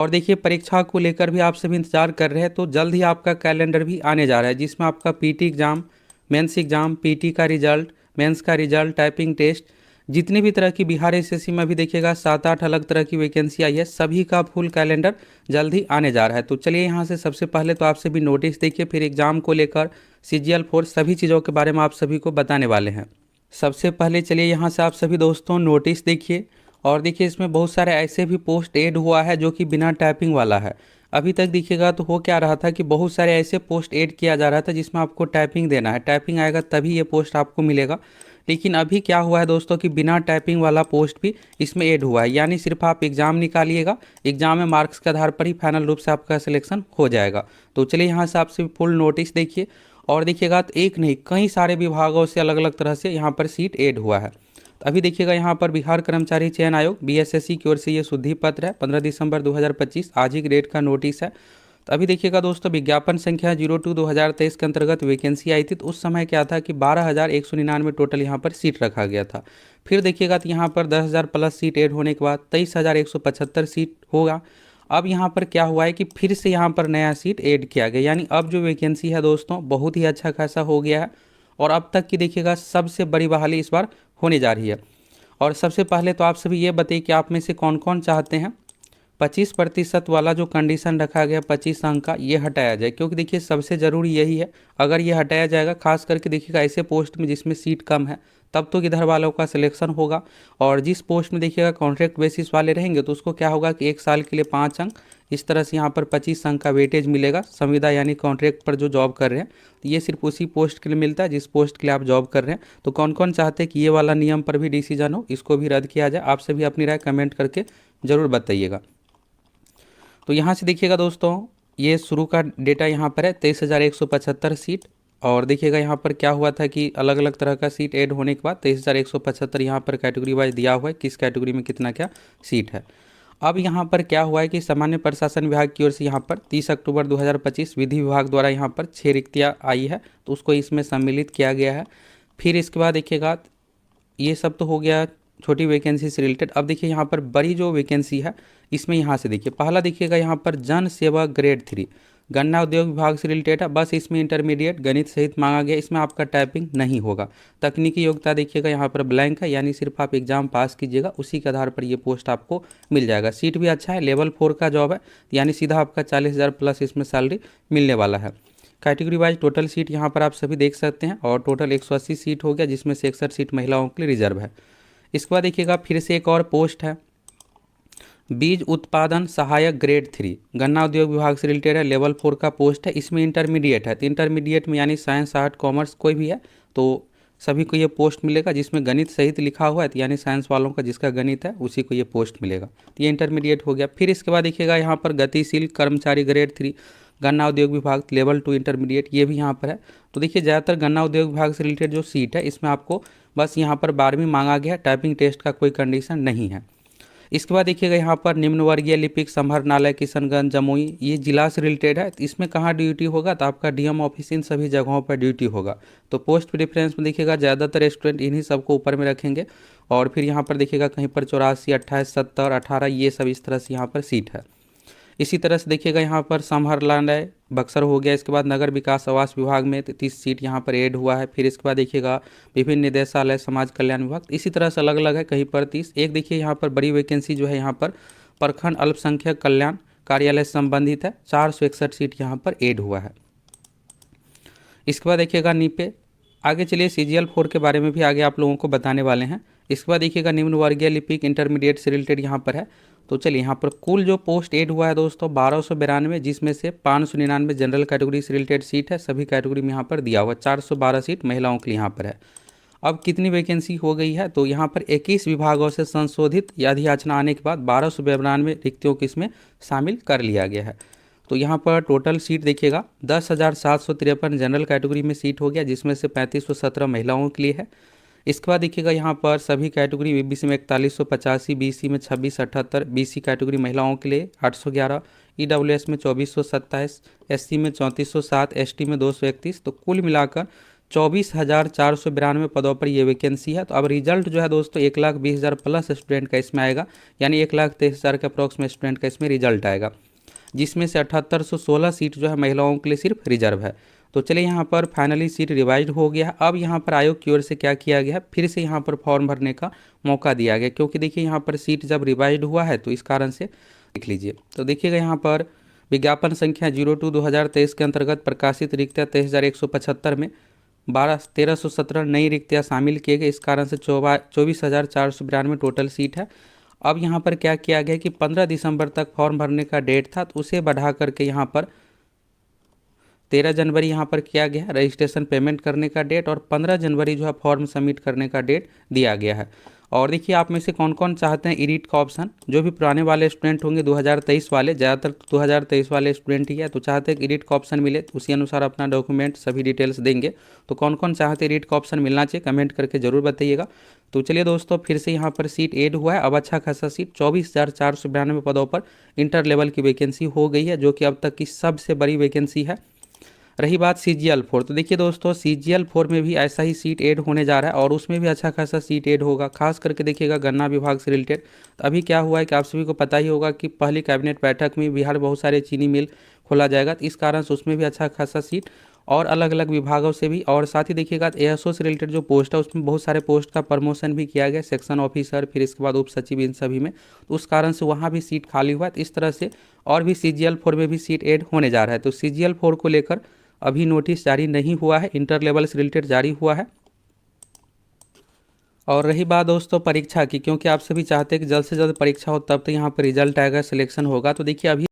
और देखिए परीक्षा को लेकर भी आप सभी इंतजार कर रहे हैं, तो जल्द ही आपका कैलेंडर भी आने जा रहा है, जिसमें आपका PT exam, mains exam, PT का रिजल्ट, मेंस का रिजल्ट, टाइपिंग टेस्ट, जितनी भी तरह की बिहार एसएससी में भी देखिएगा 7-8 अलग तरह की वैकेंसी आई है, सभी का फुल कैलेंडर जल्द ही आने जा रहा है। तो चलिए यहाँ से सबसे पहले तो आपसे भी नोटिस देखिए, फिर एग्जाम को लेकर सीजीएल फोर्स सभी चीज़ों के बारे में आप सभी को बताने वाले हैं। सबसे पहले चलिए यहाँ से आप सभी दोस्तों नोटिस देखिए, और देखिए इसमें बहुत सारे ऐसे भी पोस्ट ऐड हुआ है जो कि बिना टाइपिंग वाला है। अभी तक देखिएगा तो हो क्या रहा था कि बहुत सारे ऐसे पोस्ट ऐड किया जा रहा था जिसमें आपको टाइपिंग देना है, टाइपिंग आएगा तभी ये पोस्ट आपको मिलेगा। लेकिन अभी क्या हुआ है दोस्तों कि बिना टाइपिंग वाला पोस्ट भी इसमें ऐड हुआ है, यानी सिर्फ आप एग्ज़ाम निकालिएगा, एग्जाम में मार्क्स के आधार पर ही फाइनल रूप से आपका सिलेक्शन हो जाएगा। तो चलिए यहाँ से आपसे फुल नोटिस देखिए, और देखिएगा तो एक नहीं कई सारे विभागों से अलग अलग तरह से यहाँ पर सीट ऐड हुआ है। तो अभी देखिएगा यहाँ पर बिहार कर्मचारी चयन आयोग बीएसएससी की ओर से ये शुद्धि पत्र है, 15 दिसंबर 2025 आज ही ग्रेड का नोटिस है। तो अभी देखिएगा दोस्तों विज्ञापन संख्या 02/2023 के अंतर्गत वैकेंसी आई थी, तो उस समय क्या था कि 12,199 टोटल यहाँ पर सीट रखा गया था। फिर देखिएगा तो यहाँ पर 10,000 प्लस सीट ऐड होने के बाद 23,175 सीट होगा। अब यहाँ पर क्या हुआ है कि फिर से यहाँ पर नया सीट ऐड किया गया, यानी अब जो वैकेंसी है दोस्तों बहुत ही अच्छा खासा हो गया है, और अब तक की देखिएगा सबसे बड़ी बहाली इस बार होने जा रही है। और सबसे पहले तो आप सभी ये बताइए कि आप में से कौन कौन चाहते हैं 25% वाला जो कंडीशन रखा गया 25 अंक का, ये हटाया जाए, क्योंकि देखिए सबसे ज़रूरी यही है। अगर ये हटाया जाएगा, खास करके देखिएगा ऐसे पोस्ट में जिसमें सीट कम है, तब तो इधर वालों का सिलेक्शन होगा। और जिस पोस्ट में देखिएगा कॉन्ट्रैक्ट बेसिस वाले रहेंगे तो उसको क्या होगा कि 1 साल के लिए 5 अंक, इस तरह से यहाँ पर 25 अंक का वेटेज मिलेगा संविदा यानी कॉन्ट्रैक्ट पर जो जॉब कर रहे हैं। तो ये सिर्फ उसी पोस्ट के लिए मिलता है जिस पोस्ट के लिए आप जॉब कर रहे हैं। तो कौन कौन चाहते हैं कि ये वाला नियम पर भी डिसीजन हो, इसको भी रद्द किया जाए, आप सभी अपनी राय कमेंट करके ज़रूर बताइएगा। तो यहाँ से देखिएगा दोस्तों ये शुरू का डेटा यहाँ पर है 23,175 सीट, और देखिएगा यहाँ पर क्या हुआ था कि अलग अलग तरह का सीट ऐड होने के बाद 23,175 यहाँ पर कैटेगरी वाइज दिया हुआ है, किस कैटेगरी में कितना क्या सीट है। अब यहाँ पर क्या हुआ है कि सामान्य प्रशासन विभाग की ओर से यहाँ पर 30 अक्टूबर 2025 विधि विभाग द्वारा यहाँ पर 6 रिक्तियाँ आई है, तो उसको इसमें सम्मिलित किया गया है। फिर इसके बाद देखिएगा ये सब तो हो गया छोटी वैकेंसी से रिलेटेड। अब देखिए यहाँ पर बड़ी जो वैकेंसी है इसमें यहाँ से देखिए पहला देखिएगा यहाँ पर जन सेवा ग्रेड 3 गन्ना उद्योग विभाग से रिलेटेड है, बस इसमें इंटरमीडिएट गणित सहित मांगा गया, इसमें आपका टाइपिंग नहीं होगा। तकनीकी योग्यता देखिएगा यहाँ पर ब्लैंक है, यानी सिर्फ आप एग्जाम पास कीजिएगा, उसी के आधार पर ये पोस्ट आपको मिल जाएगा। सीट भी अच्छा है, लेवल 4 का जॉब है, यानी सीधा आपका 40,000 प्लस इसमें सैलरी मिलने वाला है। कैटेगरी वाइज टोटल सीट यहाँ पर आप सभी देख सकते हैं, और टोटल 180 सीट हो गया, जिसमें से 61 सीट महिलाओं के लिए रिजर्व है। इसके बाद देखिएगा फिर से एक और पोस्ट है बीज उत्पादन सहायक ग्रेड 3 गन्ना उद्योग विभाग से रिलेटेड है, लेवल 4 का पोस्ट है, इसमें इंटरमीडिएट है। तो इंटरमीडिएट में यानी साइंस आर्ट कॉमर्स कोई भी है तो सभी को ये पोस्ट मिलेगा, जिसमें गणित सहित लिखा हुआ है, तो यानी साइंस वालों का जिसका गणित है उसी को ये पोस्ट मिलेगा। तो ये इंटरमीडिएट हो गया। फिर इसके बाद देखिएगा यहाँ पर गतिशील कर्मचारी ग्रेड 3 गन्ना उद्योग विभाग लेवल 2 इंटरमीडिएट, ये भी यहाँ पर है। तो देखिए ज़्यादातर गन्ना उद्योग विभाग से रिलेटेड जो सीट है इसमें आपको बस यहाँ पर 12वीं मांगा गया है, टाइपिंग टेस्ट का कोई कंडीशन नहीं है। इसके बाद देखिएगा यहाँ पर निम्न वर्गीय लिपिक संभरनालय किशनगंज जमुई, ये जिला से रिलेटेड है। तो इसमें कहाँ ड्यूटी होगा, तो आपका डीएम ऑफिस इन सभी जगहों पर ड्यूटी होगा। तो पोस्ट प्रेफरेंस में देखिएगा ज़्यादातर स्टूडेंट इन्हीं सबको ऊपर में रखेंगे, और फिर यहाँ पर देखिएगा कहीं पर 84, 28, 70, 18 ये सब इस तरह से यहाँ पर सीट है। इसी तरह से देखिएगा यहाँ पर समाहरणालय बक्सर हो गया। इसके बाद नगर विकास आवास विभाग में 30 सीट यहाँ पर ऐड हुआ है। फिर इसके बाद देखिएगा विभिन्न निदेशालय समाज कल्याण विभाग, इसी तरह से अलग अलग है, कहीं पर 30। एक देखिए यहाँ पर बड़ी वैकेंसी जो है यहाँ पर प्रखंड अल्पसंख्यक कल्याण कार्यालय से संबंधित है, 461 सीट यहाँ पर ऐड हुआ है। इसके बाद देखिएगा नीपे आगे चलिए CGL 4 के बारे में भी आगे आप लोगों को बताने वाले हैं। इसके बाद देखिएगा निम्न वर्गीय लिपिक इंटरमीडिएट से रिलेटेड यहाँ पर है। तो चलिए यहाँ पर कुल जो पोस्ट ऐड हुआ है दोस्तों 1292, जिसमें से 599 जनरल कैटेगरी से रिलेटेड सीट है, सभी कैटेगरी में यहाँ पर दिया हुआ 412 सीट महिलाओं के लिए यहाँ पर है। अब कितनी वैकेंसी हो गई है, तो यहाँ पर 21 विभागों से संशोधित याचना आने के बाद 1292 रिक्तियों को इसमें शामिल कर लिया गया है। तो यहाँ पर टोटल सीट देखिएगा 10,753 जनरल कैटेगरी में सीट हो गया, जिसमें से 3517 महिलाओं के लिए है। इसके बाद देखिएगा यहाँ पर सभी कैटेगरी बीसी में 4185, बीसी में 2678, बीसी कैटेगरी महिलाओं के लिए 811, ईडब्ल्यूएस में 2427, एससी में 3407, एसटी में 231, तो कुल मिलाकर 24,492 पदों पर ये वैकेंसी है। तो अब रिजल्ट जो है दोस्तों 1,20,000 प्लस स्टूडेंट का इसमें आएगा, यानी 1,23,000 के अप्रॉक्स में स्टूडेंट का इसमें रिजल्ट आएगा, जिसमें से 7,816 सीट जो है महिलाओं के लिए सिर्फ रिजर्व है। तो चलिए यहाँ पर फाइनली सीट रिवाइज हो गया है। अब यहाँ पर आयोग की ओर से क्या किया गया है, फिर से यहाँ पर फॉर्म भरने का मौका दिया गया, क्योंकि देखिए यहाँ पर सीट जब रिवाइज हुआ है तो इस कारण से लिख लीजिए। तो देखिएगा यहाँ पर विज्ञापन संख्या 02/2023 के अंतर्गत प्रकाशित रिक्तियाँ 23,175 में 1317 नई रिक्तियाँ शामिल किए गए, इस कारण से 24,492 टोटल सीट है। अब यहाँ पर क्या किया गया कि 15 दिसंबर तक फॉर्म भरने का डेट था, तो उसे बढ़ा करके यहाँ पर 13 जनवरी यहाँ पर किया गया है रजिस्ट्रेशन पेमेंट करने का डेट, और 15 जनवरी जो है फॉर्म सबमिट करने का डेट दिया गया है। और देखिए आप में से कौन कौन चाहते हैं एडिट का ऑप्शन, जो भी पुराने वाले स्टूडेंट होंगे 2023 वाले, ज़्यादातर 2023 वाले स्टूडेंट ही है, तो चाहते हैं कि एडिट का ऑप्शन मिले, तो उसी अनुसार अपना डॉक्यूमेंट सभी डिटेल्स देंगे। तो कौन कौन चाहते हैं एडिट का ऑप्शन मिलना चाहिए, कमेंट करके जरूर बताइएगा। तो चलिए दोस्तों, फिर से यहाँ पर सीट ऐड हुआ है, अब अच्छा खासा सीट 24,492 पदों पर इंटर लेवल की वैकेंसी हो गई है, जो कि अब तक की सबसे बड़ी वैकेंसी है। रही बात CGL 4, तो देखिए दोस्तों CGL 4 में भी ऐसा ही सीट ऐड होने जा रहा है, और उसमें भी अच्छा खासा सीट ऐड होगा, खास करके देखिएगा गन्ना विभाग से रिलेटेड। तो अभी क्या हुआ है कि आप सभी को पता ही होगा कि पहली कैबिनेट बैठक में बिहार में बहुत सारे चीनी मिल खोला जाएगा, तो इस कारण से उसमें भी अच्छा खासा सीट और अलग अलग विभागों से भी, और साथ ही देखिएगा ASO से रिलेटेड जो पोस्ट है उसमें बहुत सारे पोस्ट का प्रमोशन भी किया गया, सेक्शन ऑफिसर, फिर इसके बाद उप सचिव, इन सभी में, तो उस कारण से वहाँ भी सीट खाली हुआ है। तो इस तरह से और भी CGL 4 में भी सीट ऐड होने जा रहा है। तो CGL 4 को लेकर अभी नोटिस जारी नहीं हुआ है, इंटर लेवल से रिलेटेड जारी हुआ है। और रही बात दोस्तों परीक्षा की, क्योंकि आप सभी चाहते हैं कि जल्द से जल्द परीक्षा हो, तब तो यहाँ पर रिजल्ट आएगा, सिलेक्शन होगा। तो देखिए अभी